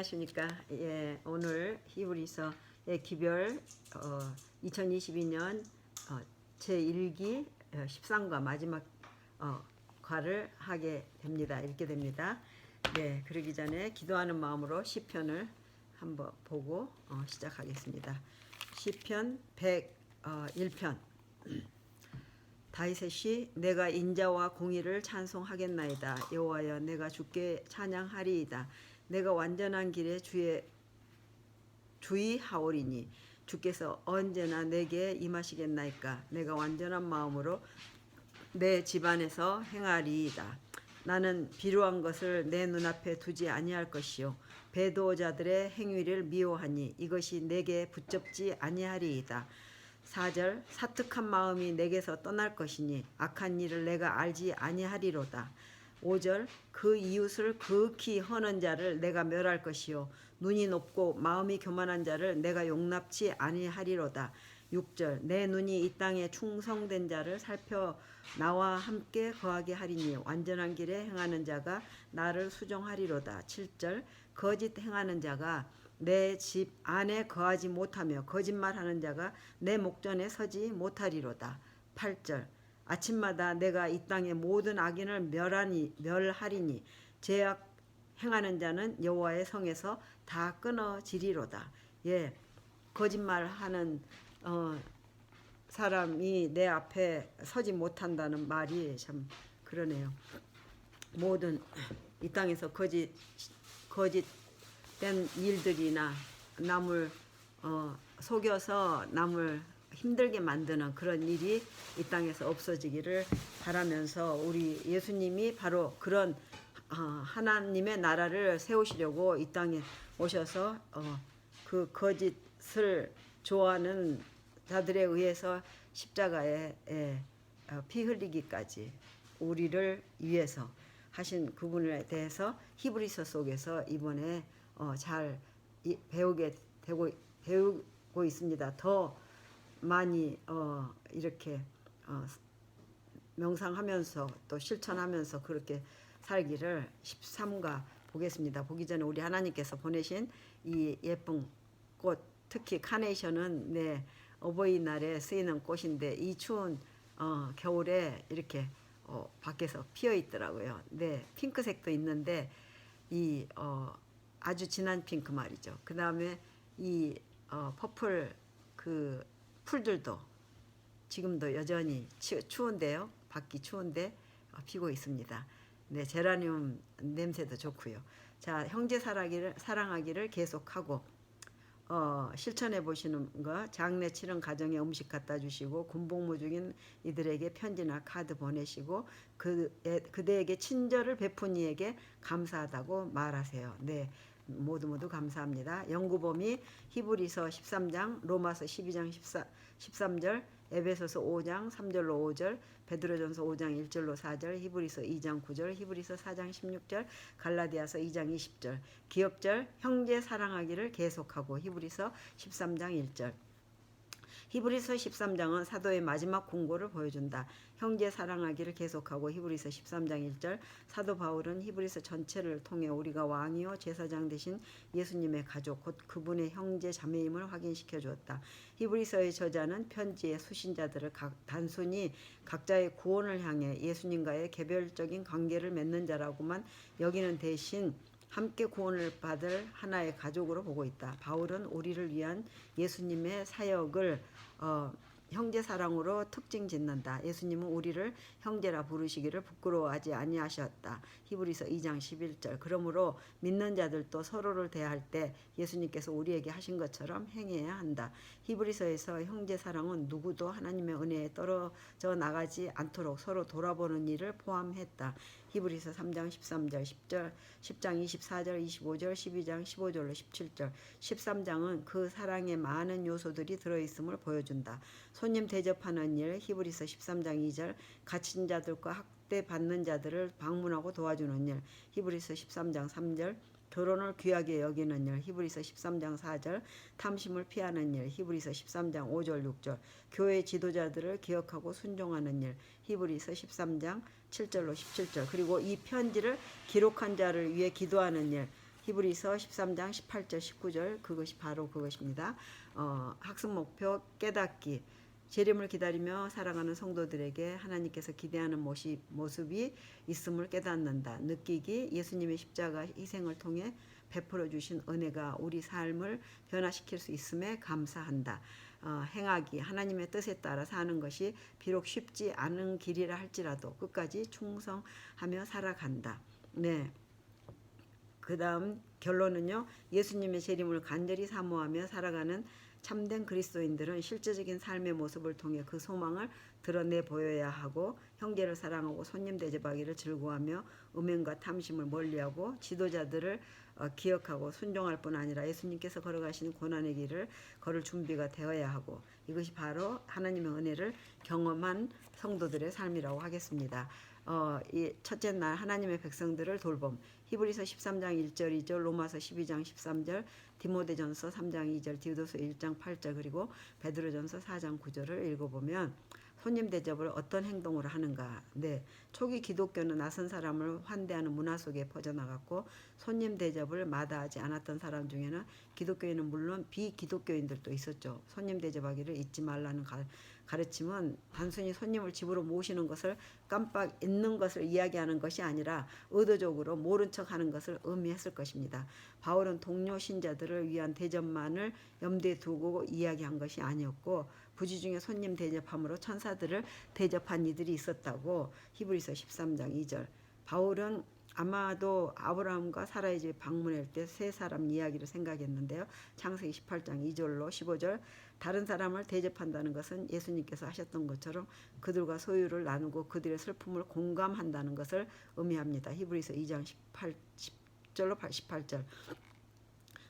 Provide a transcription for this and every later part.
안녕하십니까. 예, 오늘 히브리서의 기별 2022년 제1기 13과 마지막 과를 하게 됩니다. 읽게 됩니다. 네, 그러기 전에 기도하는 마음으로 시편을 한번 보고 시작하겠습니다. 시편 101편. 다윗의 시. 내가 인자와 공의를 찬송하겠나이다. 여호와여, 내가 주께 찬양하리이다. 내가 완전한 길에 주의하오리니 주께서 언제나 내게 임하시겠나이까. 내가 완전한 마음으로 내 집안에서 행하리이다. 나는 비루한 것을 내 눈앞에 두지 아니할 것이요 배도자들의 행위를 미워하니 이것이 내게 붙잡지 아니하리이다. 4절. 사특한 마음이 내게서 떠날 것이니 악한 일을 내가 알지 아니하리로다. 5절. 그 이웃을 극히 허는 자를 내가 멸할 것이요 눈이 높고 마음이 교만한 자를 내가 용납치 아니하리로다. 6절. 내 눈이 이 땅에 충성된 자를 살펴 나와 함께 거하게 하리니 완전한 길에 행하는 자가 나를 수종하리로다. 7절. 거짓 행하는 자가 내 집 안에 거하지 못하며 거짓말하는 자가 내 목전에 서지 못하리로다. 8절. 아침마다 내가 이 땅의 모든 악인을 멸하리니 죄악 행하는 자는 여호와의 성에서 다 끊어지리로다. 예, 거짓말하는 사람이 내 앞에 서지 못한다는 말이 참 그러네요. 모든 이 땅에서 거짓된 일들이나 남을 속여서 남을 힘들게 만드는 그런 일이 이 땅에서 없어지기를 바라면서 우리 예수님이 바로 그런 하나님의 나라를 세우시려고 이 땅에 오셔서 그 거짓을 좋아하는 자들에 의해서 십자가에 피 흘리기까지 우리를 위해서 하신 그분에 대해서 히브리서 속에서 이번에 잘 배우고 있습니다. 더 많이 이렇게 명상하면서 또 실천하면서 그렇게 살기를 13가 보겠습니다. 보기 전에 우리 하나님께서 보내신 이 예쁜 꽃, 특히 카네이션은 어버이날에 쓰이는 꽃인데 이 추운 겨울에 이렇게 밖에서 피어 있더라고요. 네, 핑크색도 있는데 이 아주 진한 핑크 말이죠. 그 다음에 이 퍼플 그 풀들도 지금도 여전히 추운데요. 밖이 추운데 피고 있습니다. 네, 제라늄 냄새도 좋고요. 자, 형제 사랑하기를 계속하고 실천해 보시는 거. 장례 치른 가정에 음식 갖다 주시고 군복무 중인 이들에게 편지나 카드 보내시고 그대에게 친절을 베푼 이에게 감사하다고 말하세요. 네, 모두 감사합니다. 연구범위 히브리서 13장, 로마서 12장 13절, 에베소서 5장 3절로 5절, 베드로전서 5장 1절로 4절, 히브리서 2장 9절, 히브리서 4장 16절, 갈라디아서 2장 20절. 기억절. 형제 사랑하기를 계속하고 히브리서 13장 1절. 히브리서 13장은 사도의 마지막 공고를 보여준다. 형제 사랑하기를 계속하고 히브리서 13장 1절. 사도 바울은 히브리서 전체를 통해 우리가 왕이요 제사장 되신 예수님의 가족 곧 그분의 형제 자매임을 확인시켜 주었다. 히브리서의 저자는 편지의 수신자들을 단순히 각자의 구원을 향해 예수님과의 개별적인 관계를 맺는 자라고만 여기는 대신 함께 구원을 받을 하나의 가족으로 보고 있다. 바울은 우리를 위한 예수님의 사역을 형제 사랑으로 특징 짓는다. 예수님은 우리를 형제라 부르시기를 부끄러워하지 아니하셨다. 히브리서 2장 11절. 그러므로 믿는 자들도 서로를 대할 때 예수님께서 우리에게 하신 것처럼 행해야 한다. 히브리서에서 형제 사랑은 누구도 하나님의 은혜에 떨어져 나가지 않도록 서로 돌아보는 일을 포함했다. 히브리서 3장 13절, 10장 24절, 25절, 12장 15절로 17절. 13장은 그 사랑의 많은 요소들이 들어있음을 보여준다. 손님 대접하는 일, 히브리서 13장 2절, 갇힌 자들과 학대받는 자들을 방문하고 도와주는 일, 히브리서 13장 3절, 결혼을 귀하게 여기는 일, 히브리서 13장 4절, 탐심을 피하는 일, 히브리서 13장 5절 6절, 교회 지도자들을 기억하고 순종하는 일, 히브리서 13장 7절로 17절. 그리고 이 편지를 기록한 자를 위해 기도하는 일, 히브리서 13장 18절 19절 그것이 바로 그것입니다. 학습 목표 깨닫기. 재림을 기다리며 살아가는 성도들에게 하나님께서 기대하는 모습이 있음을 깨닫는다. 느끼기. 예수님의 십자가 희생을 통해 베풀어 주신 은혜가 우리 삶을 변화시킬 수 있음에 감사한다. 행하기. 하나님의 뜻에 따라 사는 것이 비록 쉽지 않은 길이라 할지라도 끝까지 충성하며 살아간다. 네. 그 다음 결론은요. 예수님의 재림을 간절히 사모하며 살아가는 참된 그리스도인들은 실제적인 삶의 모습을 통해 그 소망을 드러내 보여야 하고 형제를 사랑하고 손님 대접하기를 즐거워하며 음행과 탐심을 멀리하고 지도자들을 기억하고 순종할 뿐 아니라 예수님께서 걸어가시는 고난의 길을 걸을 준비가 되어야 하고 이것이 바로 하나님의 은혜를 경험한 성도들의 삶이라고 하겠습니다. 이 첫째 날 하나님의 백성들을 돌봄. 히브리서 13장 1절 2절 로마서 12장 13절 디모데전서 3장 2절 디도서 1장 8절 그리고 베드로전서 4장 9절을 읽어보면 손님 대접을 어떤 행동으로 하는가. 네, 초기 기독교는 낯선 사람을 환대하는 문화 속에 퍼져나갔고 손님 대접을 마다하지 않았던 사람 중에는 기독교인은 물론 비기독교인들도 있었죠. 손님 대접하기를 잊지 말라는 가르침은 단순히 손님을 집으로 모시는 것을 깜빡 잊는 것을 이야기하는 것이 아니라 의도적으로 모른 척하는 것을 의미했을 것입니다. 바울은 동료 신자들을 위한 대접만을 염두에 두고 이야기한 것이 아니었고 부지중에 손님 대접함으로 천사들을 대접한 이들이 있었다고 히브리서 13장 2절. 바울은 아마도 아브라함과 사라의 집에 방문할 때 세 사람 이야기를 생각했는데요. 창세기 18장 2절로 15절 다른 사람을 대접한다는 것은 예수님께서 하셨던 것처럼 그들과 소유를 나누고 그들의 슬픔을 공감한다는 것을 의미합니다. 히브리서 2장 10절로 18절.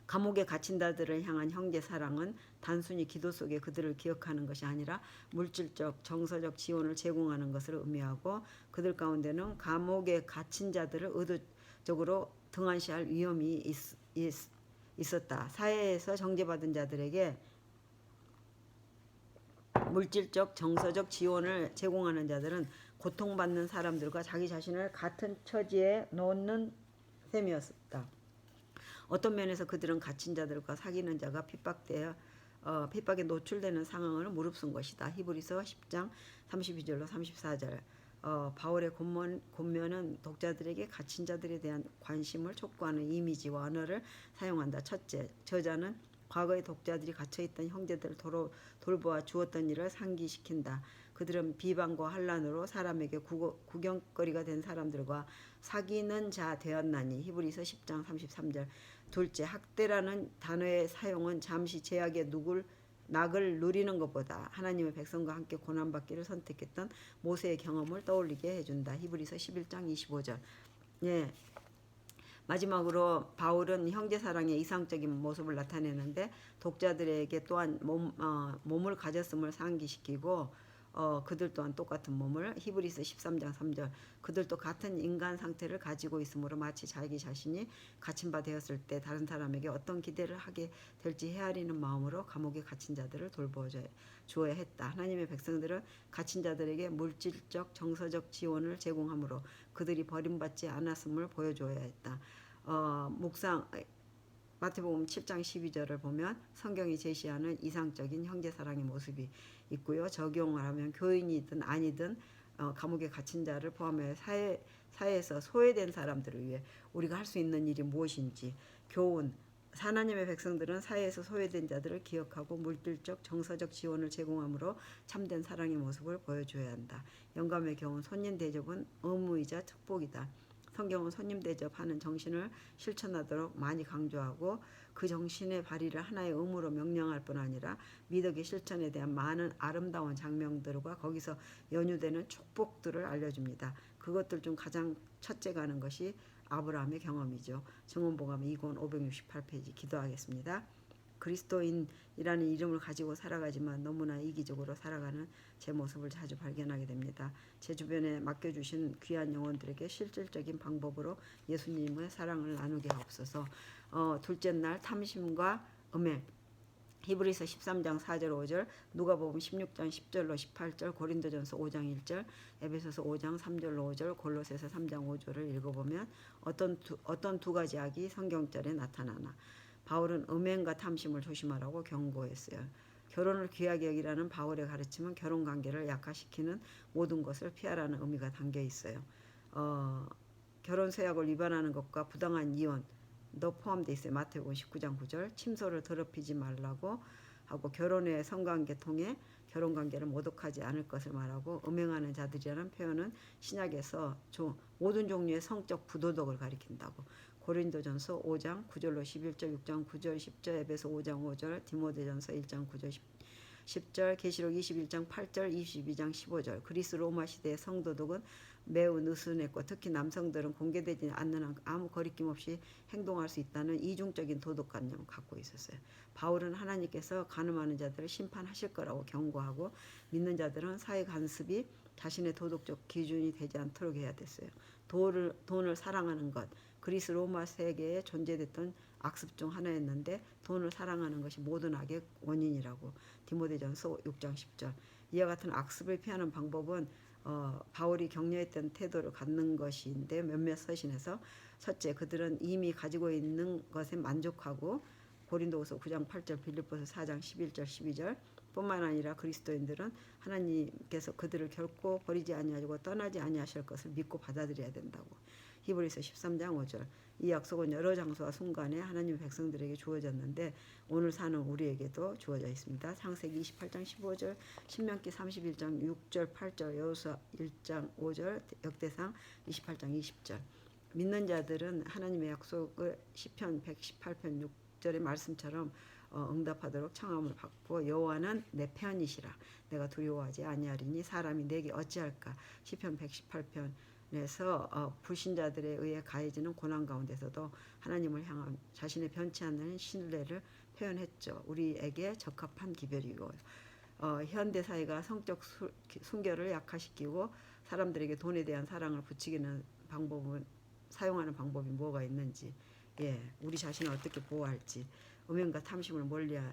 감옥에 갇힌 자들을 향한 형제 사랑은 단순히 기도 속에 그들을 기억하는 것이 아니라 물질적, 정서적 지원을 제공하는 것을 의미하고 그들 가운데는 감옥에 갇힌 자들을 의도적으로 등한시할 위험이 있었다. 사회에서 정죄받은 자들에게 물질적, 정서적 지원을 제공하는 자들은 고통받는 사람들과 자기 자신을 같은 처지에 놓는 셈이었다. 어떤 면에서 그들은 갇힌 자들과 사귀는 자가 핍박에 노출되는 상황을 무릅쓴 것이다. 히브리서 10장 32절로 34절. 바울의 권면은 독자들에게 갇힌 자들에 대한 관심을 촉구하는 이미지와 언어를 사용한다. 첫째, 저자는 과거의 독자들이 갇혀있던 형제들을 돌보아 주었던 일을 상기시킨다. 그들은 비방과 환난으로 사람에게 구경거리가 된 사람들과 사귀는 자 되었나니. 히브리서 10장 33절. 둘째, 학대라는 단어의 사용은 잠시 제약의 낙을 누리는 것보다 하나님의 백성과 함께 고난받기를 선택했던 모세의 경험을 떠올리게 해준다. 히브리서 11장 25절. 예. 마지막으로 바울은 형제사랑의 이상적인 모습을 나타내는데 독자들에게 또한 몸을 가졌음을 상기시키고 그들 또한 똑같은 몸을 히브리서 13장 3절 그들도 같은 인간 상태를 가지고 있으므로 마치 자기 자신이 갇힌 바 되었을 때 다른 사람에게 어떤 기대를 하게 될지 헤아리는 마음으로 감옥에 갇힌 자들을 돌보아주어야 했다. 하나님의 백성들은 갇힌 자들에게 물질적 정서적 지원을 제공하므로 그들이 버림받지 않았음을 보여줘야 했다. 묵상 마태복음 7장 12절을 보면 성경이 제시하는 이상적인 형제사랑의 모습이 있고요. 적용을 하면 교인이든 아니든 감옥에 갇힌 자를 포함해 사회에서 소외된 사람들을 위해 우리가 할 수 있는 일이 무엇인지 교훈. 하나님의 백성들은 사회에서 소외된 자들을 기억하고 물질적 정서적 지원을 제공함으로 참된 사랑의 모습을 보여줘야 한다. 영감의 교훈. 손님 대접은 의무이자 축복이다. 성경은 손님 대접하는 정신을 실천하도록 많이 강조하고 그 정신의 발휘를 하나의 의무로 명령할 뿐 아니라 미덕의 실천에 대한 많은 아름다운 장면들과 거기서 연유되는 축복들을 알려줍니다. 그것들 중 가장 첫째가 하는 것이 아브라함의 경험이죠. 증언보감 2권 568페이지 기도하겠습니다. 그리스도인이라는 이름을 가지고 살아가지만 너무나 이기적으로 살아가는 제 모습을 자주 발견하게 됩니다. 제 주변에 맡겨주신 귀한 영혼들에게 실질적인 방법으로 예수님의 사랑을 나누게 하옵소서. 둘째 날 탐심과 음행. 히브리서 13장 4절 5절, 누가복음 16장 10절로 18절, 고린도전서 5장 1절, 에베소서 5장 3절로 5절, 골로새서 3장 5절을 읽어보면 어떤 두 가지 악이 성경절에 나타나나 바울은 음행과 탐심을 조심하라고 경고했어요. 결혼을 귀하게 여기라는 바울의 가르침은 결혼관계를 약화시키는 모든 것을 피하라는 의미가 담겨 있어요. 결혼 서약을 위반하는 것과 부당한 이혼도 포함되어 있어요. 마태복음 19장 9절, 침소를 더럽히지 말라고 하고 결혼의 성관계 통해 결혼관계를 모독하지 않을 것을 말하고 음행하는 자들이라는 표현은 신약에서 모든 종류의 성적 부도덕을 가리킨다고. 고린도전서 5장 9절로 11절, 6장 9절 10절, 에베소 5장 5절, 디모데전서 1장 9절 10절, 계시록 21장 8절, 22장 15절. 그리스 로마 시대의 성도덕은 매우 느슨했고 특히 남성들은 공개되지 않는 한 아무 거리낌 없이 행동할 수 있다는 이중적인 도덕관념을 갖고 있었어요. 바울은 하나님께서 간음하는 자들을 심판하실 거라고 경고하고 믿는 자들은 사회 간섭이 자신의 도덕적 기준이 되지 않도록 해야 됐어요. 돈을 사랑하는 것, 그리스 로마 세계에 존재됐던 악습 중 하나였는데 돈을 사랑하는 것이 모든 악의 원인이라고. 디모데전서 6장 10절. 이와 같은 악습을 피하는 방법은 바울이 격려했던 태도를 갖는 것인데 몇몇 서신에서 첫째, 그들은 이미 가지고 있는 것에 만족하고 고린도후서 9장 8절, 빌립보서 4장 11절 12절 뿐만 아니라 그리스도인들은 하나님께서 그들을 결코 버리지 아니하시고 떠나지 아니하실 것을 믿고 받아들여야 된다고. 히브리서 13장 5절. 이 약속은 여러 장소와 순간에 하나님의 백성들에게 주어졌는데 오늘 사는 우리에게도 주어져 있습니다. 창세기 28장 15절, 신명기 31장 6절 8절, 여호수아 1장 5절, 역대상 28장 20절. 믿는 자들은 하나님의 약속을 시편 118편 6절의 말씀처럼 응답하도록 청함을 받고 여호와는 내 편이시라 내가 두려워하지 아니하리니 사람이 내게 어찌할까. 시편 118편에서 불신자들에 의해 가해지는 고난 가운데서도 하나님을 향한 자신의 변치 않는 신뢰를 표현했죠. 우리에게 적합한 기별이고 현대 사회가 성적 순결을 약화시키고 사람들에게 돈에 대한 사랑을 부추기는 사용하는 방법이 뭐가 있는지, 우리 자신을 어떻게 보호할지, 음행과 탐심을 멀리하기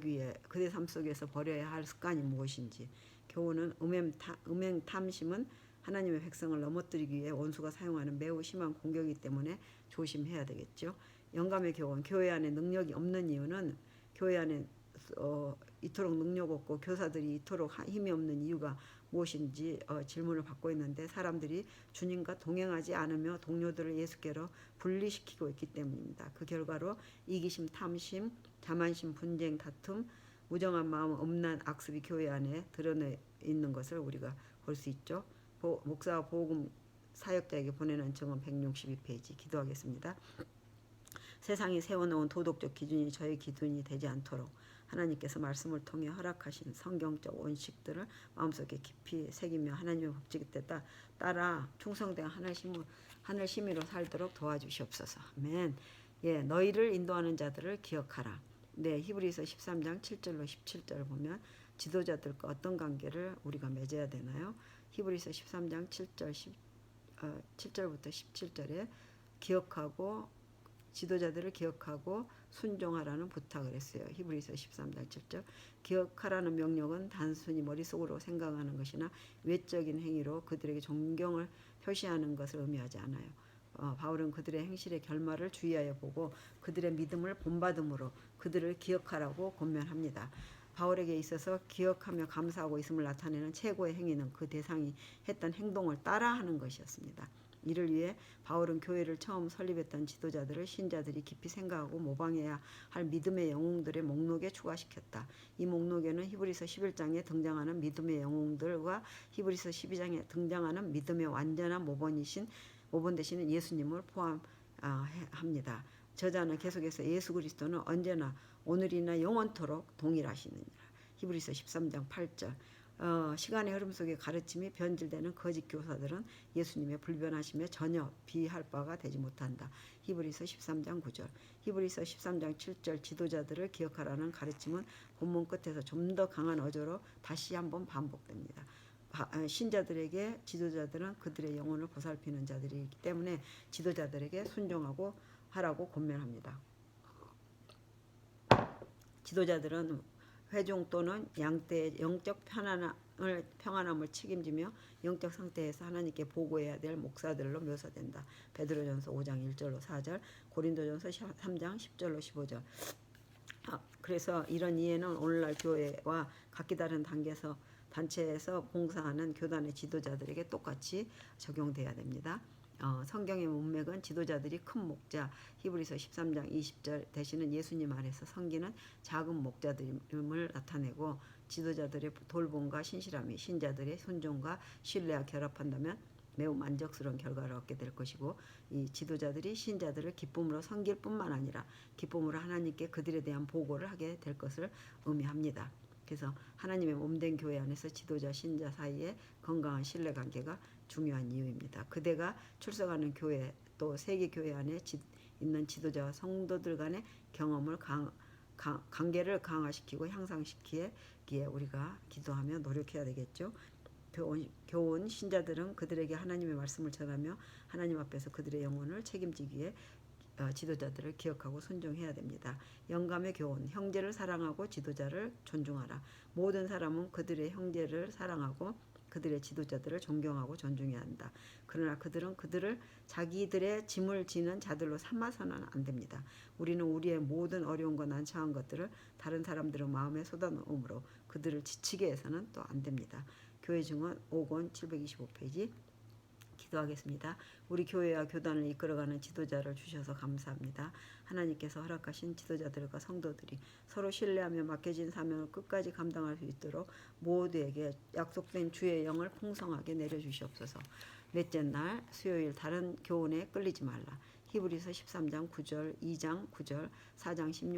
위해 그대 삶 속에서 버려야 할 습관이 무엇인지. 교훈은 음행 탐심은 하나님의 백성을 넘어뜨리기 위해 원수가 사용하는 매우 심한 공격이기 때문에 조심해야 되겠죠. 영감의 교훈, 교회 안에 능력이 없는 이유는 교회 안에 이토록 능력 없고 교사들이 이토록 힘이 없는 이유가 무엇인지 질문을 받고 있는데 사람들이 주님과 동행하지 않으며 동료들을 예수께로 분리시키고 있기 때문입니다. 그 결과로 이기심, 탐심, 자만심, 분쟁, 다툼, 무정한 마음, 음란, 악습이 교회 안에 드러내 있는 것을 우리가 볼 수 있죠. 목사와 복음 사역자에게 보내는 증언 162페이지. 기도하겠습니다. 세상이 세워놓은 도덕적 기준이 저의 기준이 되지 않도록 하나님께서 말씀을 통해 허락하신 성경적 원칙들을 마음속에 깊이 새기며 하나님의 법칙에 따라 충성된 하늘 시민으로 살도록 도와주시옵소서. 아멘. 너희를 인도하는 자들을 기억하라. 히브리서 13장 7절로 17절을 보면 지도자들과 어떤 관계를 우리가 맺어야 되나요? 히브리서 13장 7절부터 17절에 지도자들을 기억하고 순종하라는 부탁을 했어요. 히브리서 13장 7절. 기억하라는 명령은 단순히 머릿속으로 생각하는 것이나 외적인 행위로 그들에게 존경을 표시하는 것을 의미하지 않아요. 바울은 그들의 행실의 결말을 주의하여 보고 그들의 믿음을 본받음으로 그들을 기억하라고 권면합니다. 바울에게 있어서 기억하며 감사하고 있음을 나타내는 최고의 행위는 그 대상이 했던 행동을 따라하는 것이었습니다. 이를 위해 바울은 교회를 처음 설립했던 지도자들을 신자들이 깊이 생각하고 모방해야 할 믿음의 영웅들의 목록에 추가시켰다. 이 목록에는 히브리서 11장에 등장하는 믿음의 영웅들과 히브리서 12장에 등장하는 믿음의 완전한 모본 대신 예수님을 포함합니다. 저자는 계속해서 예수 그리스도는 언제나 오늘이나 영원토록 동일하시느니라. 히브리서 13장 8절. 시간의 흐름 속에 가르침이 변질되는 거짓 교사들은 예수님의 불변하심에 전혀 비할 바가 되지 못한다. 히브리서 13장 9절. 히브리서 13장 7절 지도자들을 기억하라는 가르침은 본문 끝에서 좀 더 강한 어조로 다시 한번 반복됩니다. 신자들에게 지도자들은 그들의 영혼을 보살피는 자들이기 때문에 지도자들에게 순종하고 하라고 권면합니다. 지도자들은 회중 또는 양떼의 영적 평안함을 책임지며 영적 상태에서 하나님께 보고해야 될 목사들로 묘사된다. 베드로전서 5장 1절로 4절, 고린도전서 3장 10절로 15절. 그래서 이런 이해는 오늘날 교회와 각기 다른 단체에서 봉사하는 교단의 지도자들에게 똑같이 적용돼야 됩니다. 성경의 문맥은 지도자들이 큰 목자, 히브리서 13장 20절 대신은 예수님 아래서 섬기는 작은 목자들임을 나타내고, 지도자들의 돌봄과 신실함이 신자들의 순종과 신뢰와 결합한다면 매우 만족스러운 결과를 얻게 될 것이고, 이 지도자들이 신자들을 기쁨으로 섬길 뿐만 아니라 기쁨으로 하나님께 그들에 대한 보고를 하게 될 것을 의미합니다. 그래서 하나님의 몸된 교회 안에서 지도자 신자 사이에 건강한 신뢰관계가 중요한 이유입니다. 그대가 출석하는 교회 또 세계교회 안에 있는 지도자와 성도들 간의 경험을 관계를 강화시키고 향상시키기에 우리가 기도하며 노력해야 되겠죠. 교훈 신자들은 그들에게 하나님의 말씀을 전하며 하나님 앞에서 그들의 영혼을 책임지기 위해 지도자들을 기억하고 순종해야 됩니다. 영감의 교훈, 형제를 사랑하고 지도자를 존중하라. 모든 사람은 그들의 형제를 사랑하고 그들의 지도자들을 존경하고 존중해야 한다. 그러나 그들은 그들을 자기들의 짐을 지는 자들로 삼아서는 안 됩니다. 우리는 우리의 모든 어려움과 난처한 것들을 다른 사람들의 마음에 쏟아놓음으로 그들을 지치게 해서는 또 안 됩니다. 교회 증언 5권 725페이지. 기도하겠습니다. 우리 교회와 교단을 이끌어가는 지도자를 주셔서 감사합니다. 하나님께서 허락하신 지도자들과 성도들이 서로 신뢰하며 맡겨진 사명을 끝까지 감당할 수 있도록 모두에게 약속된 주의 영을 풍성하게 내려주시옵소서. 넷째 날 수요일 다른 교훈에 끌리지 말라. 히브리서 13장 9절, 2장 9절, 4장 16